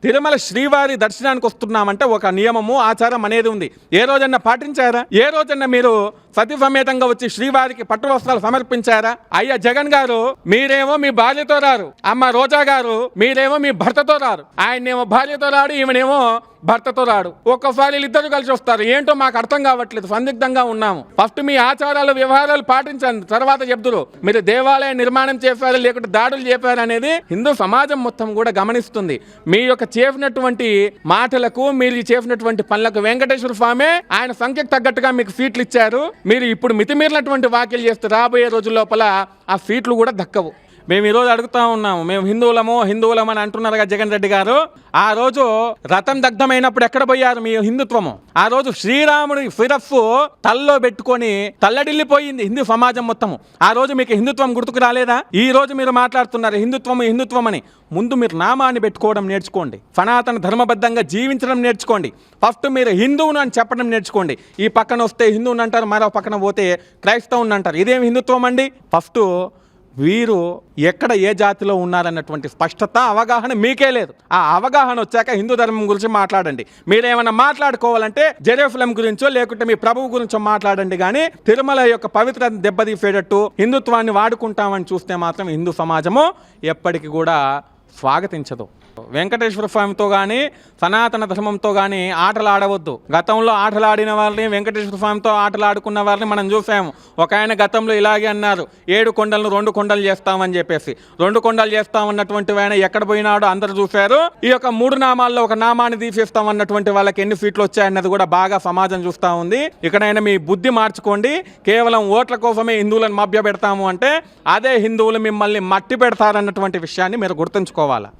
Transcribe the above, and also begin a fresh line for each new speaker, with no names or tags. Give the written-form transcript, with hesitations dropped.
తిరుమల శ్రీవారి దర్శనానికి వస్తున్నామంటే ఒక నియమము ఆచారం అనేది ఉంది. ఏ రోజన్నా పాటించారా? ఏ రోజన్నా మీరు సతీ సమేతంగా వచ్చి శ్రీవారికి పట్టు వస్త్రాలు సమర్పించారా? అయ్యా జగన్ గారు మీరేమో మీ భార్యతో రారు, అమ్మ రోజా గారు మీరేమో మీ భర్తతో రారు, ఆయనేమో భార్యతో రాడు, ఈమెనేమో భర్తతో రాడు. ఒక్కసారి ఇద్దరు కలిసి వస్తారు. ఏంటో మాకు అర్థం కావట్లేదు, సందిగ్ధంగా ఉన్నాము. ఫస్ట్ మీ ఆచారాలు వ్యవహారాలు పాటించండి, తర్వాత చెప్తురు మీరు దేవాలయ నిర్మాణం చేశారు లేకుంటే దాడులు చేశారు అనేది హిందూ సమాజం మొత్తం కూడా గమనిస్తుంది. మీ యొక్క చేసినటువంటి మాటలకు మీరు చేసినటువంటి పనులకు వెంకటేశ్వర స్వామి ఆయన సంఖ్యకు తగ్గట్టుగా మీకు సీట్లు ఇచ్చారు. మీరు ఇప్పుడు మితిమీరినటువంటి వ్యాఖ్యలు చేస్తే రాబోయే రోజుల లోపల ఆ సీట్లు కూడా దక్కవు. మేము ఈరోజు అడుగుతా ఉన్నాము, మేము హిందువులము అని అంటున్నారుగా జగన్ రెడ్డి గారు. ఆ రోజు రథం దగ్ధమైనప్పుడు ఎక్కడ పోయారు మీ హిందుత్వము? ఆ రోజు శ్రీరాముడి ఫిరఫ్ తల్లో పెట్టుకొని తల్లడిల్లిపోయింది హిందూ సమాజం మొత్తము. ఆ రోజు మీకు హిందుత్వం గుర్తుకు రాలేదా? ఈ రోజు మీరు మాట్లాడుతున్నారు హిందుత్వం అని. ముందు మీరు నామాన్ని పెట్టుకోవడం నేర్చుకోండి, సనాతన ధర్మబద్ధంగా జీవించడం నేర్చుకోండి. ఫస్ట్ మీరు హిందువును అని చెప్పడం నేర్చుకోండి. ఈ పక్కన వస్తే హిందువుని అంటారు, మరో పక్కన పోతే క్రైస్తవుని అంటారు. ఇదేం హిందుత్వం అండి? ఫస్ట్ వీరు ఎక్కడ ఏ జాతిలో ఉన్నారన్నటువంటి స్పష్టత అవగాహన మీకే లేదు. ఆ అవగాహన వచ్చాక హిందూ ధర్మం గురించి మాట్లాడండి. మీరేమైనా మాట్లాడుకోవాలంటే జెరూసలేం గురించో లేకుంటే మీ ప్రభువు గురించో మాట్లాడండి. కానీ తిరుమల యొక్క పవిత్రత దెబ్బతీసేటట్టు హిందుత్వాన్ని వాడుకుంటామని చూస్తే మాత్రం హిందూ సమాజము ఎప్పటికీ కూడా స్వాగతించదు. వెంకటేశ్వర స్వామితో కానీ సనాతన ధర్మంతో కానీ ఆటలు ఆడవద్దు. గతంలో ఆటలాడిన వారిని, వెంకటేశ్వర స్వామితో ఆటలు ఆడుకున్న వారిని మనం చూసాము. ఒక ఆయన గతంలో ఇలాగే అన్నారు, 7 కొండలను 2 కొండలు చేస్తామని చెప్పేసి. 2 కొండలు చేస్తామన్నటువంటి ఆయన ఎక్కడ పోయినాడో అందరూ చూశారు. ఈ యొక్క 3 నామాల్లో ఒక నామాన్ని తీసేస్తామన్నటువంటి వాళ్ళకి ఎన్ని సీట్లు వచ్చాయన్నది కూడా బాగా సమాజం చూస్తూ ఉంది. ఇక్కడైనా మీ బుద్ధి మార్చుకోండి. కేవలం ఓట్ల కోసమే హిందువులను మభ్య పెడతాము అంటే అదే హిందువులు మిమ్మల్ని మట్టి పెడతారన్నటువంటి విషయాన్ని మీరు గుర్తుంచుకోవాలి.